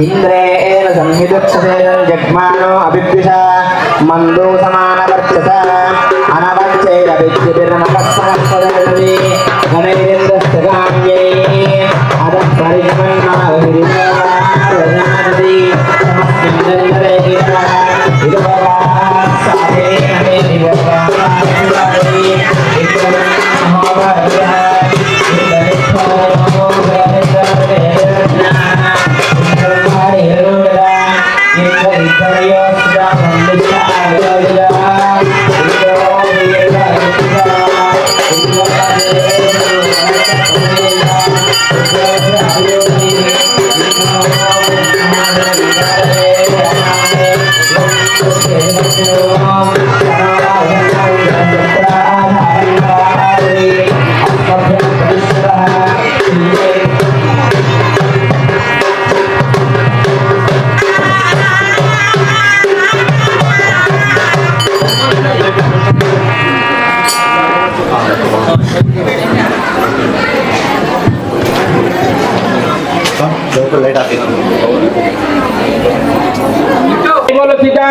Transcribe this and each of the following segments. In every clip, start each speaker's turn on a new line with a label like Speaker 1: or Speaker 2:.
Speaker 1: इंद्रेण संहितक्षसेन जग्मानो अभिप्युषा मंदो समानवर्चस अनवच्चैरभिज्यतिर्नमस्सहस्रदर्शने गणेन्द्रस्य काम्यै अदः परिष्मन्नाभिरिवादति समस्मिन्दरे गिरा इदवरा साधे नमे दिवरादि इदं महाभारतः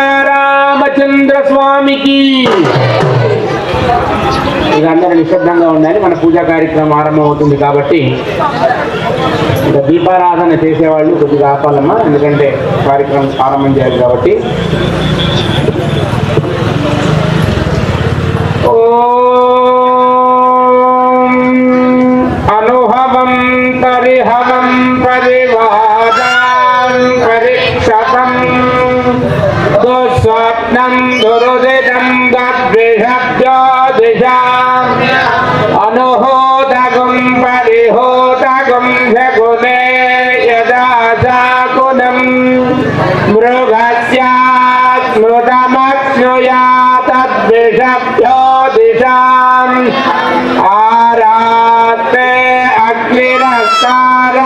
Speaker 2: सीतारामचंद्र स्वामी की అందరూ నిశ్శబ్దంగా ఉండాలి. మన పూజా కార్యక్రమం ఆరంభమవుతుంది కాబట్టి ఇక దీపారాధన చేసేవాళ్ళు కొద్దిగా ఆపాలమ్మా, ఎందుకంటే కార్యక్రమం ప్రారంభం చేయాలి కాబట్టి. అనుహవం పరిహవం పరివాదాం పరిక్షతం స్వప్నం దురుదితం గద్విషబ్దోదిశాం అనుహోతగుం పరిహోతగుం శకునే యదా శాకునం మృగస్యాత్ మృతమక్ష్ణుయా తద్విషబ్దోదిశాం ఆరాత్రే అగ్నిరస్తార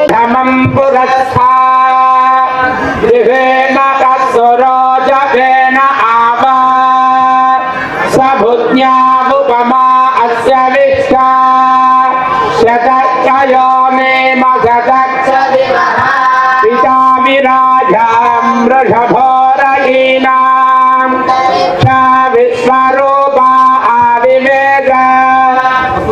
Speaker 2: धमं पुरस्था दिवेन तत्सुरोजवेन आवा सभुज्ञामुपमा अस्य विष्टा शतक्षयो मे मगधक्ष पिता विराजां वृषभोरयीनां स विश्वरूपा आविवेग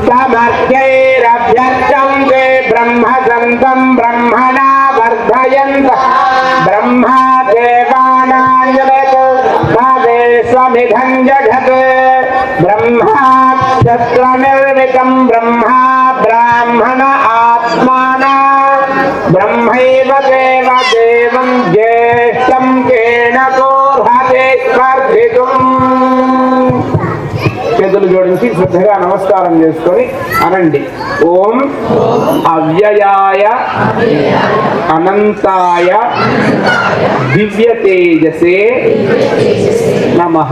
Speaker 2: समर्थैरभ्यर्थं ते ब्रह्मसन्तं ब्रह्मणा वर्धयन्त ब्रह्मा देवानाञ्जलत् तदेष्वमिदं जगत् ब्रह्माक्षत्रनिर्मितं ब्रह्मा ब्राह्मण आत्माना ब्रह्मैव देव देवं ज्येष्ठं केन कोर्हते स्पर्धितुम् చేతులు జోడించి శ్రద్ధగా నమస్కారం చేసుకొని అనండి ఓం అవ్యయాయ అనంతాయ దివ్య తేజసే నమః.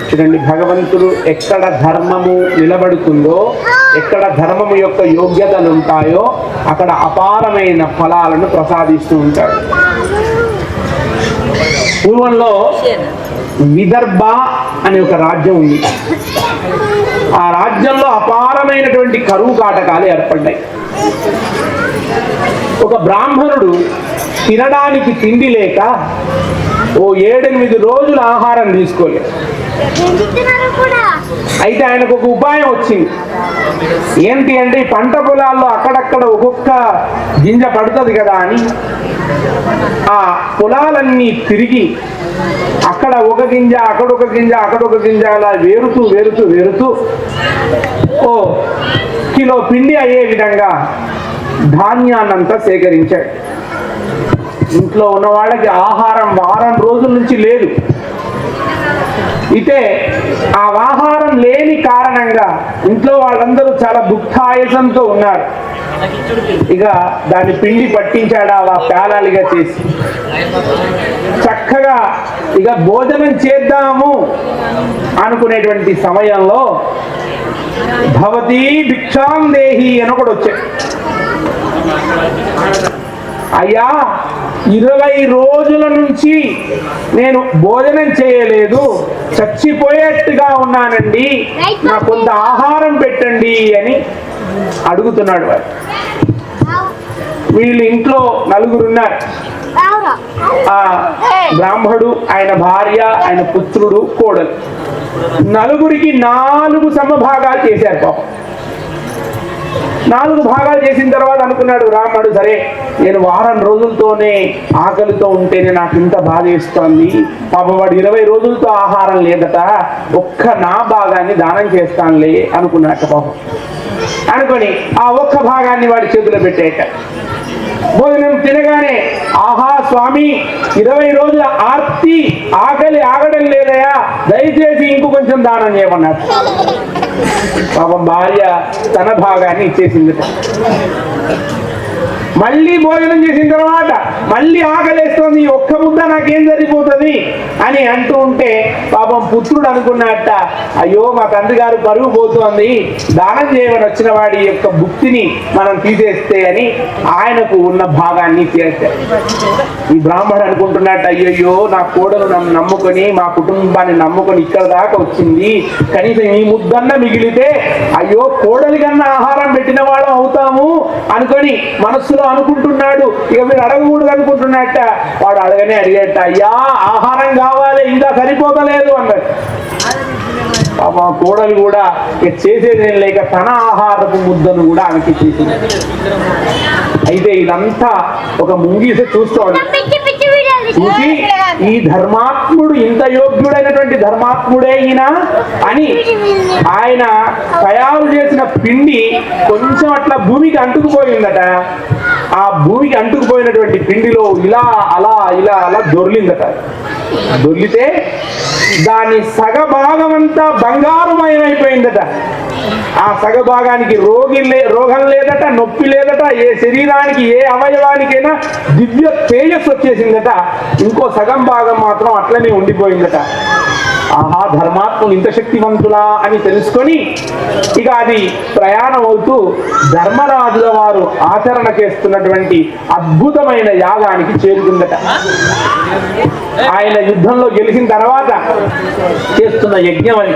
Speaker 2: చూడండి, భగవంతుడు ఎక్కడ ధర్మము నిలబడుతుందో, ఎక్కడ ధర్మము యొక్క యోగ్యతలు ఉంటాయో అక్కడ అపారమైన ఫలాలను ప్రసాదిస్తూ ఉంటాడు. పూర్వంలో విదర్భ అనే ఒక రాజ్యం ఉంది. ఆ రాజ్యంలో అపారమైనటువంటి కరువు కాటకాలు ఏర్పడ్డాయి. ఒక బ్రాహ్మణుడు తినడానికి తిండి లేక ఓ 7-8 రోజులు ఆహారం తీసుకోలేదు. అయితే ఆయనకు ఒక ఉపాయం వచ్చింది. ఏంటి అంటే, ఈ పంట పొలాల్లో అక్కడక్కడ ఒక్కొక్క గింజ పడుతుంది కదా అని ఆ పొలాలన్నీ తిరిగి అక్కడ ఒక గింజ, అక్కడొక గింజ, అక్కడొక గింజ అలా వేరుతూ వేరుతూ వేరుతూ ఓ కిలో పిండి అయ్యే విధంగా ధాన్యాన్నంతా సేకరించాడు. ఇంట్లో ఉన్న వాళ్ళకి ఆహారం వారం రోజుల నుంచి లేదు. అయితే ఆ ఆహారం లేని కారణంగా ఇంట్లో వాళ్ళందరూ చాలా దుఃఖాయసంతో ఉన్నారు. ఇక దాన్ని పిండి పట్టించాడు ఆ పేలాలుగా చేసి. చక్కగా ఇక భోజనం చేద్దాము అనుకునేటువంటి సమయంలో భవతీ భిక్షాం దేహి అని ఒకడు వచ్చాడు. అయ్యా, 20 రోజుల నుంచి నేను భోజనం చేయలేదు, చచ్చిపోయేట్టుగా ఉన్నానండి, నాకు కొంత ఆహారం పెట్టండి అని అడుగుతున్నాడు వాడు. వీళ్ళు ఇంట్లో 4 ఉన్నారు. ఆ బ్రాహ్మడు, ఆయన భార్య, ఆయన పుత్రుడు, కోడలు. 4కి 4 సమభాగాలు చేశారు. పాపం 4 భాగాలు చేసిన తర్వాత అనుకున్నాడు రాముడు, సరే నేను వారం రోజులతోనే ఆకలితో ఉంటేనే నాకు ఇంత బాధ వేస్తోంది, పాపం వాడు 20 రోజులతో ఆహారం లేదట, ఒక్క నా భాగాన్ని దానం చేస్తానులే అనుకున్నట్ట. పాపం అనుకొని ఆ ఒక్క భాగాన్ని వాడి చేతిలో పెట్టేట. భోజనం తినగానే, ఆహా స్వామి, 20 రోజుల ఆర్తి ఆకలి ఆగడం లేదయా, దయచేసి ఇంకో కొంచెం దానం చేయమన్నాడు. పాపం భార్య తన భాగాన్ని ఇచ్చేసింది. మళ్ళీ భోజనం చేసిన తర్వాత మళ్ళీ ఆకలేస్తోంది, ఒక్క ముద్ద నాకేం సరిపోతుంది అని అంటూ ఉంటే పాపం పుత్రుడు అనుకున్నట్ట, అయ్యో మా తండ్రి గారు పరుగు పోతోంది, దానం చేయమని వచ్చిన వాడి యొక్క భుక్తిని మనం తీసేస్తే అని ఆయనకు ఉన్న భాగాన్ని చేశారు. ఈ బ్రాహ్మణుడు అనుకుంటున్నట్టు, అయ్యయ్యో నా కోడలు నన్ను నమ్ముకొని, మా కుటుంబాన్ని నమ్ముకొని ఇక్కడ దాకా వచ్చింది, కనీసం ఈ ముద్దన్న మిగిలితే అయ్యో కోడలి కన్నా ఆహారం పెట్టిన వాళ్ళం అవుతాము అనుకొని మనస్సులో అనుకుంటున్నాడు. ఇక మీరు అడగకూడదు అనుకుంటున్నట్ట. వాడు అడగనే అడిగేట, అయ్యా ఆహారం కావాలి, ఇంకా సరిపోతలేదు అన్నాడు. మా కోడలు కూడా ఇక చేసేదేం లేక తన ఆహారపు ముద్దను కూడా ఆమెకి చేసింది. అయితే ఇదంతా ఒక ముంగీస చూస్తూ చూసి ఈ ధర్మాత్ముడు ఇంత యోగ్యుడైనటువంటి ధర్మాత్ముడే ఈయన అని ఆయన తయారు చేసిన పిండి కొంచెం అట్లా భూమికి అంటుకుపోయిందట. ఆ భూమికి అంటుకుపోయినటువంటి పిండిలో ఇలా అలా ఇలా అలా దొర్లిందట. దొర్లితే దాని సగభాగమంతా బంగారుమయమైపోయిందట. ఆ సగభాగానికి రోగం లేదట, నొప్పి లేదట, ఏ శరీరానికి ఏ అవయవానికైనా దివ్య తేజస్సు వచ్చేసిందట. ఇంకో సగం భాగం మాత్రం అట్లనే ఉండిపోయిందట. ఆహా, ధర్మాత్ములు ఇంత శక్తివంతులా అని తెలుసుకొని ఇక అది ప్రయాణం అవుతూ ధర్మరాజుల వారు ఆచరణ చేస్తున్నటువంటి అద్భుతమైన యాగానికి చేరుకుందట. ఆయన యుద్ధంలో గెలిచిన తర్వాత చేస్తున్న యజ్ఞం అని.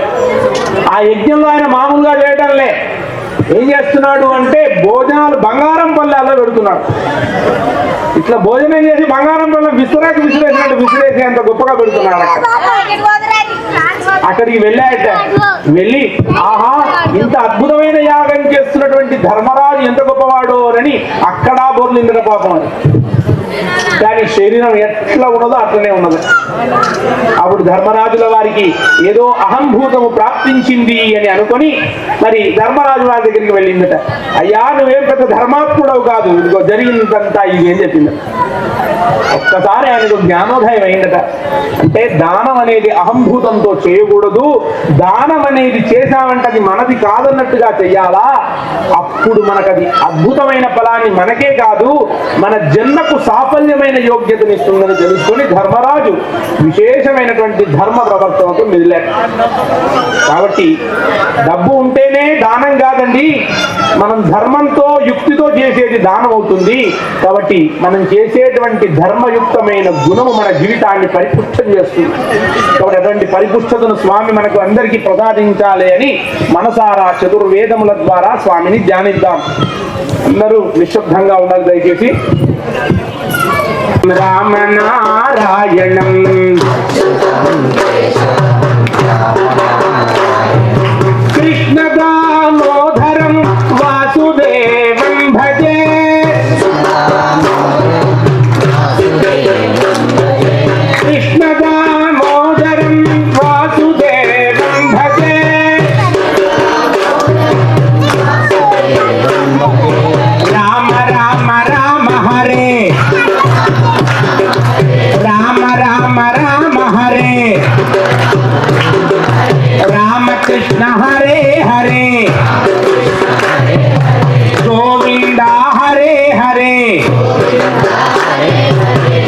Speaker 2: ఆ యజ్ఞంలో ఆయన మామూలుగా చేయడంలే, ఏం చేస్తున్నాడు అంటే భోజనాలు బంగారం పళ్ళాల్లో పెడుతున్నాడు. ఇట్లా భోజనం చేసి బంగారం పళ్ళ విసిరేసినట్టు విసిరేసి అంత గొప్పగా పెడుతున్నాడు. అక్కడికి వెళ్ళాయట. వెళ్ళి ఆహా, ఇంత అద్భుతమైన యాగం చేస్తున్నటువంటి ధర్మరాజు ఎంత గొప్పవాడో అని అక్కడా బోర్లిందట పాపం. అని దాని శరీరం ఎట్లా ఉన్నదో అట్లనే ఉన్నది. అప్పుడు ధర్మరాజుల వారికి ఏదో అహంభూతము ప్రాప్తించింది అని అనుకొని మరి ధర్మరాజు వారి దగ్గరికి వెళ్ళిందట. అయ్యా, నువ్వేం పెద్ద ధర్మాత్ముడవు కాదు, ఇదిగో జరిగిందంతా ఇది అని చెప్పిందట. ఒక్కసారి ఆయనకు జ్ఞానోదయం అయిందట. అంటే దానం అనేది అహంభూతంతో చేయకూడదు, దానం అనేది చేశామంటే అది మనది కాదన్నట్టుగా చెయ్యాలా. అప్పుడు మనకది అద్భుతమైన ఫలాన్ని మనకే కాదు మన జన్మకు సాఫల్యమైన యోగ్యతనిస్తుందని తెలుసుకొని ధర్మరాజు విశేషమైనటువంటి ధర్మ ప్రవర్తనతో మెదిలాడు. కాబట్టి డబ్బు ఉంటేనే దానం కాదండి, మనం ధర్మంతో యుక్తితో చేసేది దానం అవుతుంది. కాబట్టి మనం చేసేటువంటి ధర్మయుక్తమైన గుణము మన జీవితాన్ని పరిపుష్టం చేస్తుంది. కాబట్టి అటువంటి పరిపుష్టతను స్వామి మనకు అందరికీ ప్రసాదించాలి అని మనసారా చతుర్వేదముల ద్వారా స్వామిని ధ్యానిద్దాం. అందరూ నిశ్శబ్దంగా ఉండాలి దయచేసి. రామనారాయణం కృష్ణ దామోదరం వాసుదేవం భజే. కృష్ణ దామోదరం వాసుదేవం భజే. రామ రామ రామ హరే, రామ రామ రామ హరే, రామకృష్ణ హరే హరే, గోవింద హరే హరే,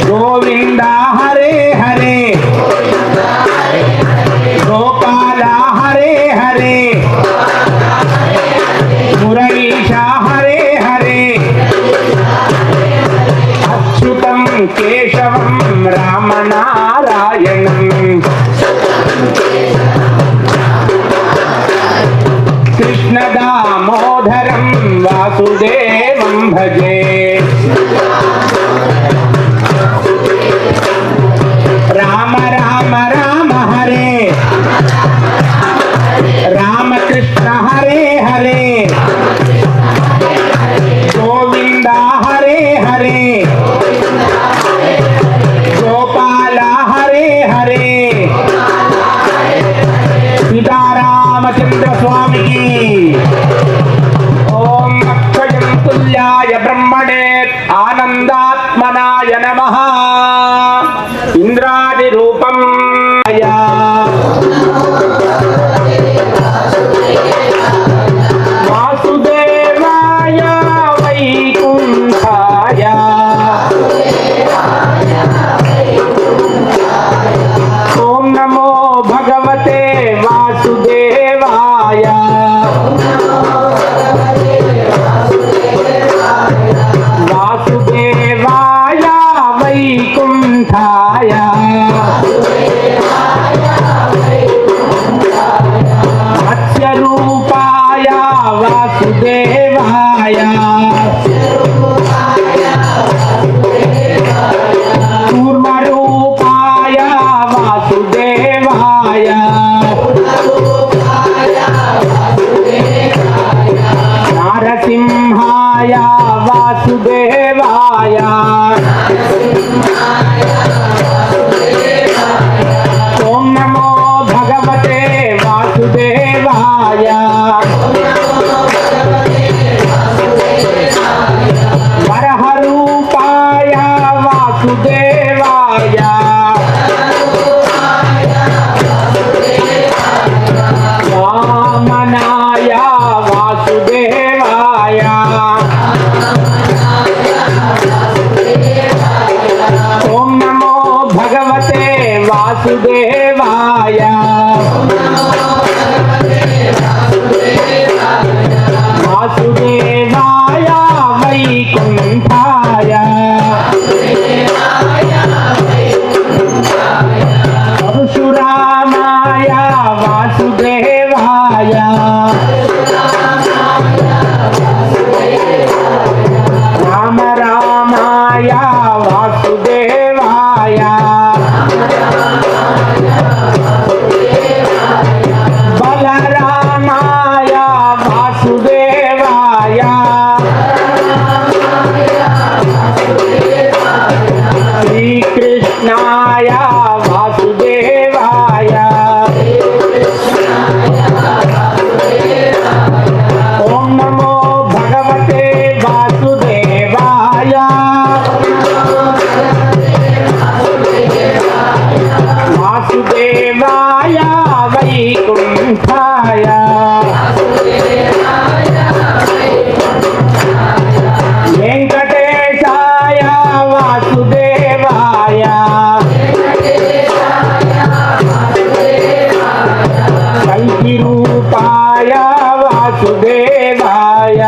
Speaker 2: గోవింద హరే హరే, గోపాల హరే హరే, మురళీశ హరే హరే, అచ్యుతం కేశవం రామనారాయణం. కృష్ణ దామోదరం వాసుదేవం భజే. రామ రామ రామ హరే, రామకృష్ణ హరే హరే, గోవింద హరే హరే, గోపాల హరే హరే. సీతారామచంద్ర స్వామికి. ఓం అక్షయం తుల్యాయ బ్రహ్మణే ఆనందాత్మనాయ నమః. ఇంద్రాది రూపం వాసుదేవాయ వైకుంఠాయ. ఓం నమో భగవతే వాసుదేవాయ. వాసుదేవాయ వైకుంఠాయ. వాసుదేవాయ వామనాయ వాసుదేవాయ ఓం నమో భగవతే వాసుదేవాయ వాసుదేవాయ వైకుంఠాయ పరశురామాయ వాసుదేవాయ రామ రామాయ వాసుదేవాయ బలరామాయ వాసుదేవాయ శ్రీకృష్ణాయ వాసుదేవాయ ఓం నమో భగవతే వాసుదేవాయ వాసుదేవాయ వైకుంఠాయ వెంకటేశాయ వాసుదేవాయ కల్కి రూపాయ వాసుదేవాయ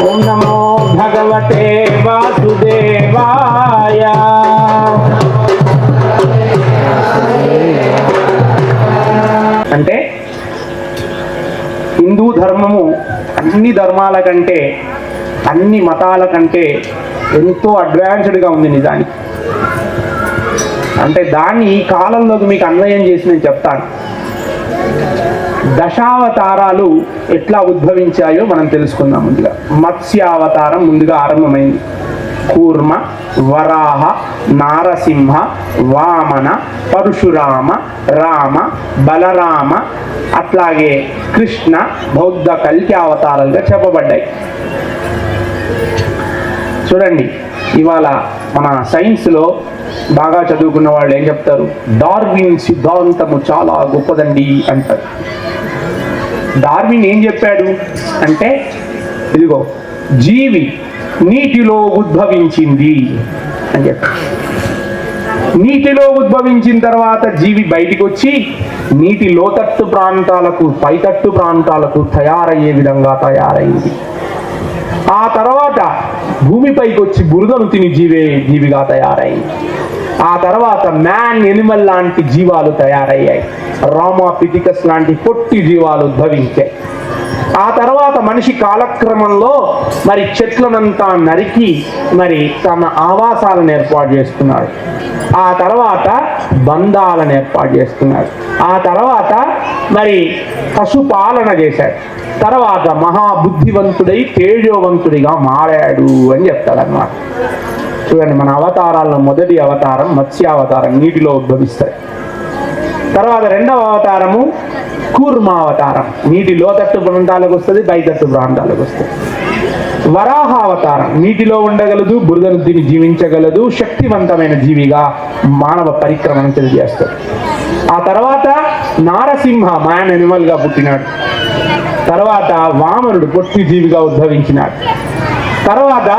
Speaker 2: ఓం నమో భగవతే వాసుదేవాయ అంటే హిందూ ధర్మము అన్ని ధర్మాల కంటే అన్ని మతాల కంటే ఎంతో అడ్వాన్స్డ్గా ఉంది నిజానికి. అంటే దాన్ని ఈ కాలంలోకి మీకు అన్వయం చేసి నేను చెప్తాను. దశావతారాలు ఎట్లా ఉద్భవించాయో మనం తెలుసుకుందాం. ముందుగా మత్స్యావతారం ముందుగా ఆరంభమైంది. కూర్మ, వరాహ, నారసింహ, వామన, పరశురామ, రామ, బలరామ, అట్లాగే కృష్ణ, బౌద్ధ, కల్కి అవతారాలుగా చెప్పబడ్డాయి. చూడండి, ఇవాళ మన సైన్స్లో బాగా చదువుకున్న వాళ్ళు ఏం చెప్తారు? డార్విన్ సిద్ధాంతము చాలా గొప్పదండి అంటారు. డార్విన్ ఏం చెప్పాడు అంటే, ఇదిగో జీవి నీటిలో ఉద్భవించింది అని చెప్పాడు. నీటిలో ఉద్భవించిన తర్వాత జీవి బయటికి వచ్చి నీటి లోతట్టు ప్రాంతాలకు, పైతట్టు ప్రాంతాలకు తయారయ్యే విధంగా తయారైంది. ఆ తర్వాత భూమిపైకి వచ్చి బురదను తిని జీవిగా తయారైంది. ఆ తర్వాత మ్యాన్, ఎనిమల్ లాంటి జీవాలు తయారయ్యాయి. రామాపిథికస్ లాంటి పొట్టి జీవాలు ఉద్భవించాయి. ఆ తర్వాత మనిషి కాలక్రమంలో మరి చెట్లనంతా నరికి మరి తమ ఆవాసాలను ఏర్పాటు చేసుకున్నాడు. ఆ తర్వాత బంధాలను ఏర్పాటు చేసుకున్నాడు. ఆ తర్వాత మరి పశుపాలన చేశాడు. తర్వాత మహాబుద్ధివంతుడై తేజోవంతుడిగా మారాడు అని చెప్తాడన్నమాట. చూడండి, మన అవతారాల్లో మొదటి అవతారం మత్స్యావతారం, నీటిలో ఉద్భవిస్తాయి. తర్వాత రెండవ అవతారము కూర్మావతారం, నీటి లోతట్టు ప్రాంతాలకు వస్తుంది, పైతట్టు ప్రాంతాలకు వస్తుంది. వరాహ అవతారం, నీటిలో ఉండగలదు, బురదను తిని జీవించగలదు, శక్తివంతమైన జీవిగా మానవ పరిక్రమను తెలియజేస్తాడు. ఆ తర్వాత నారసింహ, మ్యాన్ ఎనిమల్గా పుట్టినాడు. తర్వాత వామనుడు, పొట్టి జీవిగా ఉద్భవించినాడు. తర్వాత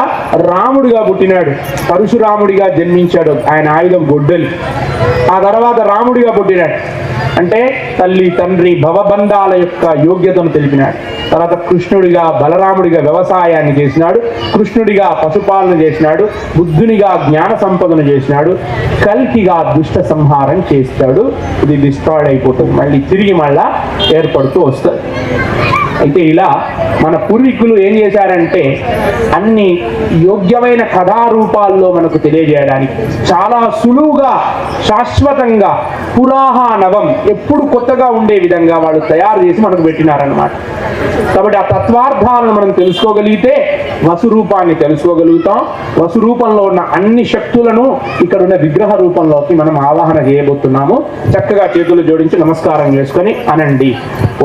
Speaker 2: రాముడిగా పుట్టినాడు, పరశురాముడిగా జన్మించాడు, ఆయన ఆయుధం గొడ్డలి. ఆ తర్వాత రాముడిగా పుట్టినాడు, అంటే తల్లి తండ్రి భవబంధాల యొక్క యోగ్యతను తెలిపినాడు. తర్వాత కృష్ణుడిగా, బలరాముడిగా వ్యవసాయాన్ని చేసినాడు, కృష్ణుడిగా పశుపాలన చేసినాడు, బుద్ధునిగా జ్ఞాన సంపదను చేసినాడు, కల్కిగా దుష్ట సంహారం చేస్తాడు. ఇది డిస్ట్రాయిడ్ అయిపోతుంది, మళ్ళీ తిరిగి మళ్ళా ఏర్పడుతూ వస్తుంది. అయితే ఇలా మన పూర్వీకులు ఏం చేశారంటే అన్ని యోగ్యమైన కథారూపాల్లో మనకు తెలియజేయడానికి చాలా సులువుగా, శాశ్వతంగా, పురాణవం ఎప్పుడు కొత్తగా ఉండే విధంగా వాళ్ళు తయారు చేసి మనకు పెట్టినారన్నమాట. కాబట్టి ఆ తత్వార్థాలను మనం తెలుసుకోగలిగితే వసురూపాన్ని తెలుసుకోగలుగుతాం. వసురూపంలో ఉన్న అన్ని శక్తులను ఇక్కడ ఉన్న విగ్రహ రూపంలోకి మనం ఆవాహన చేయబోతున్నాము. చక్కగా చేతులు జోడించి నమస్కారం చేసుకొని అనండి.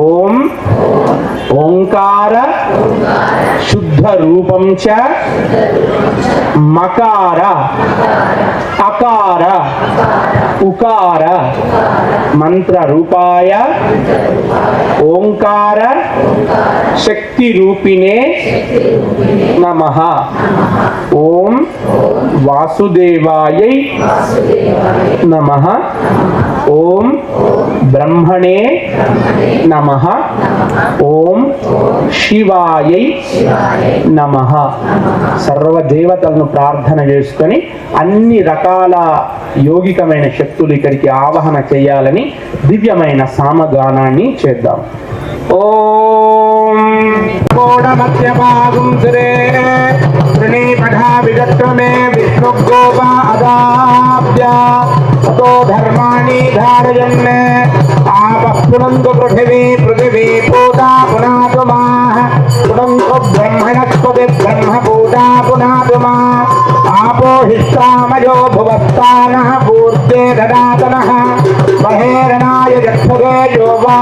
Speaker 2: ఓం ఓంకార శుద్ధ రూపం చ మకార అకార ఉకార మంత్ర రూపాయ ఓంకార శక్తి రూపిణే నమః. ఓం వాసుదేవాయై నమః. ఓం బ్రహ్మణే నమః. ఓం శివాయై నమః. సర్వదేవతలను ప్రార్థన చేసుకొని అన్ని రకాల యోగికమైన శక్తులు ఇక్కడికి ఆవాహన చేయాలని దివ్యమైన సామగానాన్ని చేద్దాం. ఓం కోడమధ్యభాగం సురే త్రిణీపఠా విదత్వమే విష్ణుగోపా అదాభ్య తతో ధర్మాణి ధారయన్ ఆపః పునందు పృథివీ పృథివీ పూతా పునాతు మాః పునందు బ్రహ్మణస్పతి బ్రహ్మ పూతా పునాతు మా ఆపో హిష్టామయో భువస్థానః పూర్తే దదాతనః మహేరణాయ జక్షురే యోవా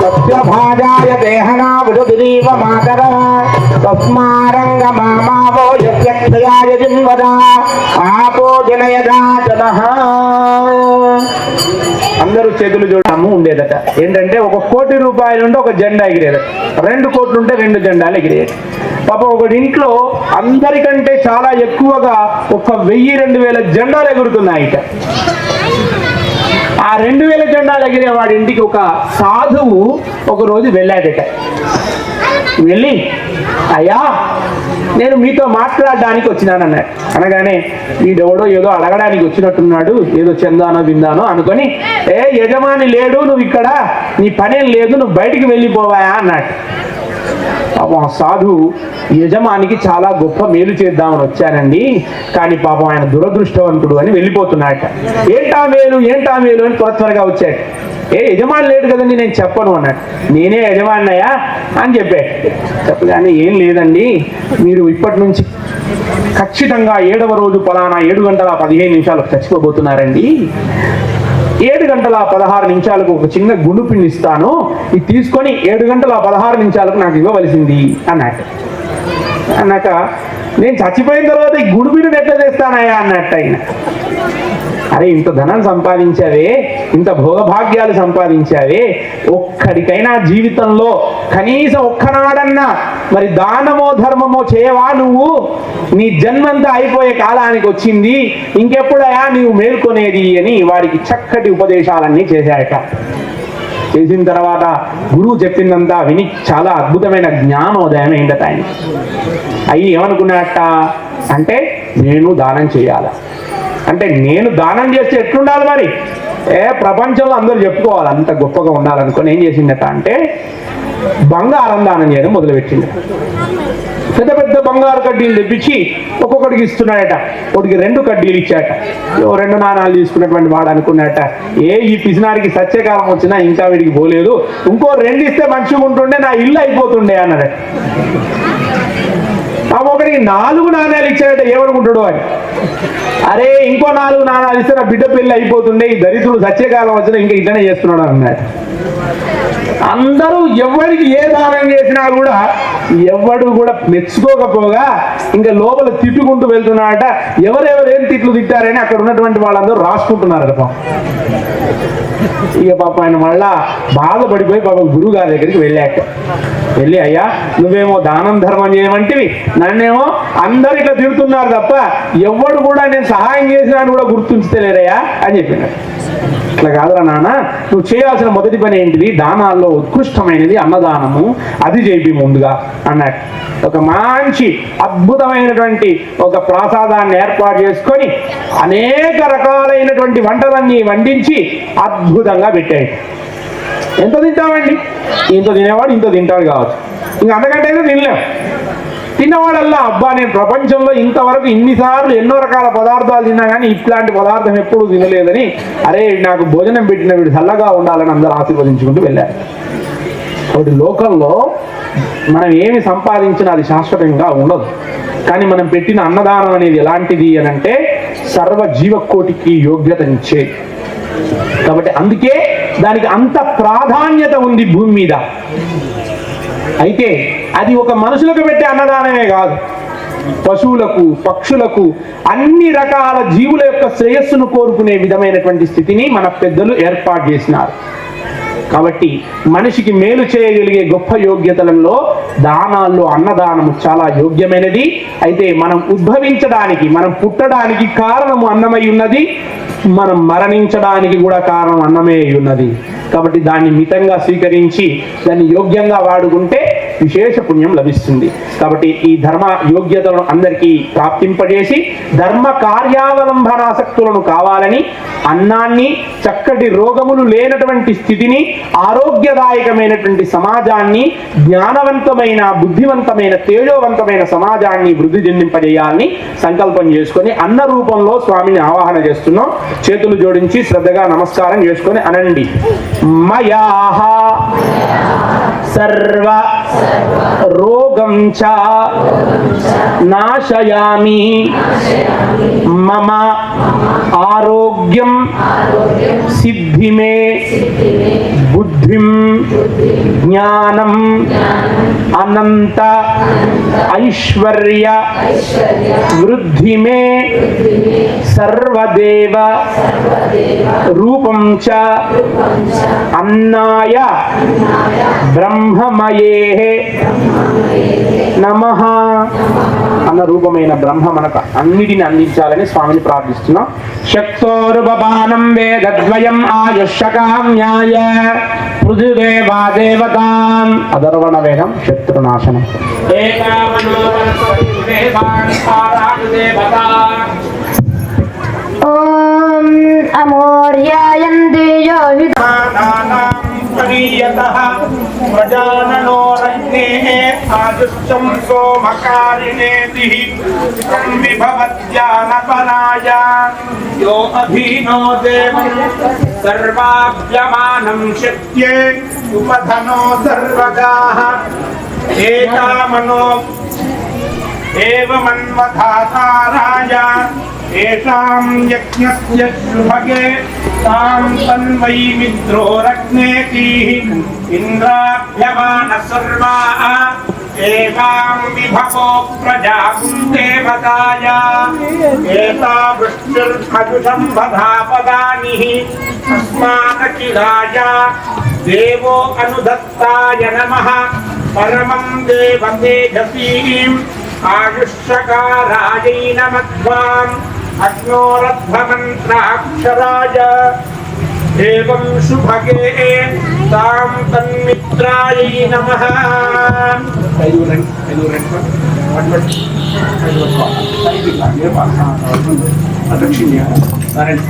Speaker 2: సత్యభాజాయ దేహనా వృదిరీవ మాతర తస్మారంగ మామావో యస్యక్షయాయ జిన్వదా ఆపో జనయదాచనః. అందరూ చేతులు చూడము ఉండేదట. ఏంటంటే 1 కోటి రూపాయలు ఉంటే ఒక జెండా ఎగిరేదట, 2 కోట్లు ఉంటే 2 జెండాలు ఎగిరేది. పాపం ఒకటి ఇంట్లో అందరికంటే చాలా ఎక్కువగా 1000-2000 జెండాలు ఎగురుతున్నాయిట. ఆ 2000 జెండాలు ఎగిరే వాడి ఇంటికి ఒక సాధువు ఒకరోజు వెళ్ళాడట. వెళ్ళి, అయ్యా నేను మీతో మాట్లాడడానికి వచ్చినానన్నాడు. అనగానే వీడెవడో ఏదో అడగడానికి వచ్చినట్టున్నాడు, ఏదో చందానో బిందానో అనుకొని, యజమాని లేడు, నువ్వు ఇక్కడ నీ పనేం లేదు, నువ్వు బయటికి వెళ్ళిపోవాయా అన్నాడు. పాపం సాధువు, యజమానికి చాలా గొప్ప మేలు చేద్దామని వచ్చానండి, కానీ పాపం ఆయన దురదృష్టవంతుడు అని వెళ్ళిపోతున్నాడట. ఏంటా మేలు అని త్వరగా వచ్చాడు. యజమాని లేడు కదండి, నేను చెప్పను అన్నాడు. నేనే యజమానినయ్యా అని చెప్పగానే, ఏం లేదండి, మీరు ఇప్పటి నుంచి ఖచ్చితంగా 7వ రోజు పలానా 7:15 చచ్చిపోబోతున్నారండి. 7:16 ఒక చిన్న గుండుపిండి ఇస్తాను, ఇది తీసుకొని 7:16 నాకు ఇవ్వవలసింది అన్నట్టు. అన్నాక, నేను చచ్చిపోయిన తర్వాత ఈ గుండుపిండిని ఎట్లా తెస్తానయ్యా అన్నట్టు ఆయన. అరే, ఇంత ధనం సంపాదించావే, ఇంత భోగభాగ్యాలు సంపాదించావే, ఒక్కడికైనా జీవితంలో కనీసం ఒక్కనాడన్నా మరి దానమో ధర్మమో చేయవా నువ్వు? నీ జన్మంతా అయిపోయే కాలానికి వచ్చింది, ఇంకెప్పుడయా నీవు మేల్కొనేది అని వాడికి చక్కటి ఉపదేశాలన్నీ చేశాయట. చేసిన తర్వాత గురువు చెప్పిందంతా విని చాలా అద్భుతమైన జ్ఞానోదయం అయిందట ఆయన. అయ్యి ఏమనుకున్నట్ట అంటే, నేను దానం చేయాల అంటే, నేను దానం చేస్తే ఎట్లుండాలి మరి? ప్రపంచంలో అందరూ చెప్పుకోవాలి, అంత గొప్పగా ఉండాలనుకొని ఏం చేసిందట అంటే, బంగారం దానం చేయడం మొదలుపెట్టింది. పెద్ద పెద్ద బంగారు కడ్డీలు తెప్పించి ఒక్కొక్కడికి ఇస్తున్నాడట. ఒకటికి 2 కడ్డీలు ఇచ్చాట. 2 నాణాలు తీసుకున్నటువంటి వాడు అనుకున్నాడట, ఈ పిసినారికి సత్యకాలం వచ్చినా ఇంకా వీడికి పోలేదు, ఇంకో 2 ఇస్తే మంచిగా ఉంటుండే, నా ఇల్లు అయిపోతుండే అన్నాడట. ఒకడికి 4 నాణాలు ఇచ్చాడట. ఏమనుకుంటాడు అని, అరే ఇంకో 4 నాణాలు ఇస్తే నా బిడ్డ పెళ్లి అయిపోతుండే, ఈ దరిద్రుడు సత్యకాలం వచ్చినా ఇంకా ఇట్లనే చేస్తున్నాడు అన్నాడు. అందరూ ఎవరికి ఏ దానం చేసినా కూడా ఎవడు కూడా మెచ్చుకోకపోగా ఇంకా లోపల తిట్టుకుంటూ వెళ్తున్నాడట. ఎవరెవరు ఏం తిట్లు తిట్టారని అక్కడ ఉన్నటువంటి వాళ్ళందరూ రాసుకుంటున్నారట. ఇక పాప ఆయన మళ్ళా బాధపడిపోయి పాపం గురువు గారి దగ్గరికి వెళ్ళి, అయ్యా నువ్వేమో దానం ధర్మం చేయమంటివి, నన్నేమో అందరు ఇట్లా తిడుతున్నారు తప్ప ఎవడు కూడా నేను సహాయం చేసినా కూడా గుర్తుంచుతలేరయ్యా అని చెప్పినాడు. ఇట్లా కాదురా నాన్న, నువ్వు చేయాల్సిన మొదటి పని ఏంటిది? దానాల్లో ఉత్కృష్టమైనది అన్నదానము, అది చేయి ముందుగా అన్నాడు. ఒక మంచి అద్భుతమైనటువంటి ఒక ప్రాసాదాన్ని ఏర్పాటు చేసుకొని అనేక రకాలైనటువంటి వంటలన్నీ వండించి అద్భుతంగా పెట్టాడు. ఎంత తింటామండి? ఇంత తినేవాడు ఇంత తింటాడు కావచ్చు, ఇంకా అంతకంటే అయితే తినలేం. తిన్నవాడల్లా, అబ్బా నేను ప్రపంచంలో ఇంతవరకు ఇన్నిసార్లు ఎన్నో రకాల పదార్థాలు తిన్నా కానీ ఇట్లాంటి పదార్థం ఎప్పుడూ తినలేదని, అరే నాకు భోజనం పెట్టిన వీడు చల్లగా ఉండాలని అందరూ ఆశీర్వదించుకుంటూ వెళ్ళారు. ఒకటి లోకంలో మనం ఏమి సంపాదించినా అది శాశ్వతంగా ఉండదు. కానీ మనం పెట్టిన అన్నదానం అనేది ఎలాంటిది అని అంటే సర్వ జీవకోటికి యోగ్యతనిచ్చే. కాబట్టి అందుకే దానికి అంత ప్రాధాన్యత ఉంది భూమి మీద. అయితే అది ఒక మనుషులకు పెట్టే అన్నదానమే కాదు, పశువులకు, పక్షులకు, అన్ని రకాల జీవుల యొక్క శ్రేయస్సును కోరుకునే విధమైనటువంటి స్థితిని మన పెద్దలు ఏర్పాటు చేసినారు. కాబట్టి మనిషికి మేలు చేయగలిగే గొప్ప యోగ్యతలలో దానాల్లో అన్నదానము చాలా యోగ్యమైనది. అయితే మనం ఉద్భవించడానికి, మనం పుట్టడానికి కారణము అన్నమై ఉన్నది, మనం మరణించడానికి కూడా కారణం అన్నమే అయి ఉన్నది. కాబట్టి దాన్ని మితంగా స్వీకరించి దాన్ని యోగ్యంగా వాడుకుంటే విశేష పుణ్యం లభిస్తుంది. కాబట్టి ఈ ధర్మ యోగ్యతలను అందరికీ ప్రాప్తింపజేసి ధర్మ కార్యావలంబనాసక్తులను కావాలని, అన్నాన్ని, చక్కటి రోగములు లేనటువంటి స్థితిని, ఆరోగ్యదాయకమైనటువంటి సమాజాన్ని, జ్ఞానవంతమైన, బుద్ధివంతమైన, తేజోవంతమైన సమాజాన్ని వృద్ధి చెందింపజేయాలని సంకల్పం చేసుకొని అన్న రూపంలో స్వామిని ఆవాహన చేస్తున్నాం. చేతులు జోడించి శ్రద్ధగా నమస్కారం చేసుకొని అనండి. మయాహ సర్వ రోగం చ నాశయామి మమ ఆరోగ్యం సిద్ధిమే బుద్ధిం జ్ఞానం అనంత ఐశ్వర్య వృద్ధిమే సర్వదేవ రూపం చ అన్నాయ బ్రహ్మమయే నమః. అన్న రూపమైన బ్రహ్మ మనకు అన్నిటిని అందించాలని స్వామిని ప్రార్థిస్తున్నాం. శక్తోరుపపానం వేదద్వయం ఆయుష్కామ్యాయ పృథివేవా దేవతాం. అధర్వణ వేదం శత్రునాశనం.
Speaker 3: ఓం అమోర్యాయంతి
Speaker 2: ప్రజాననో రజ్ఞేః ఆదుష్టం సోమకారిణేతి విభవత్యానపనాయ యో అధీనో దేవం సర్వాభ్యమానం శక్యే ఉపధనో సర్వగాః ఏకామనో ఏవమన్వధాతారాయ ఏషాం యజ్ఞస్య శుభగే తాం తన్వై మిత్రో రగ్నేతి ఇంద్రాభ్యమాన సర్వాః ఏవాం విభవో ప్రజాకుం దేవతాయ ఏతా వృష్టిర్భజుషంభధాపదాని తస్మాదఖిలాయ దేవో అనుదత్తాయ నమః పరమం దేవతేజసీం ఆయుష్కారాయై నమధ్వాం అగ్నోరధ్వమంత్రాక్షరాయ ఏవం శుభగే తాం తన్మిత్రాయై నమః.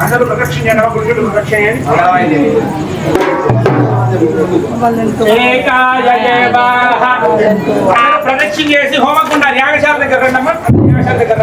Speaker 2: అందరూ ప్రదక్షిణ ప్రదక్షిణ చేసి హోమకుండా యాగశాల దగ్గర రండమ్మా. యాగశాల దగ్గర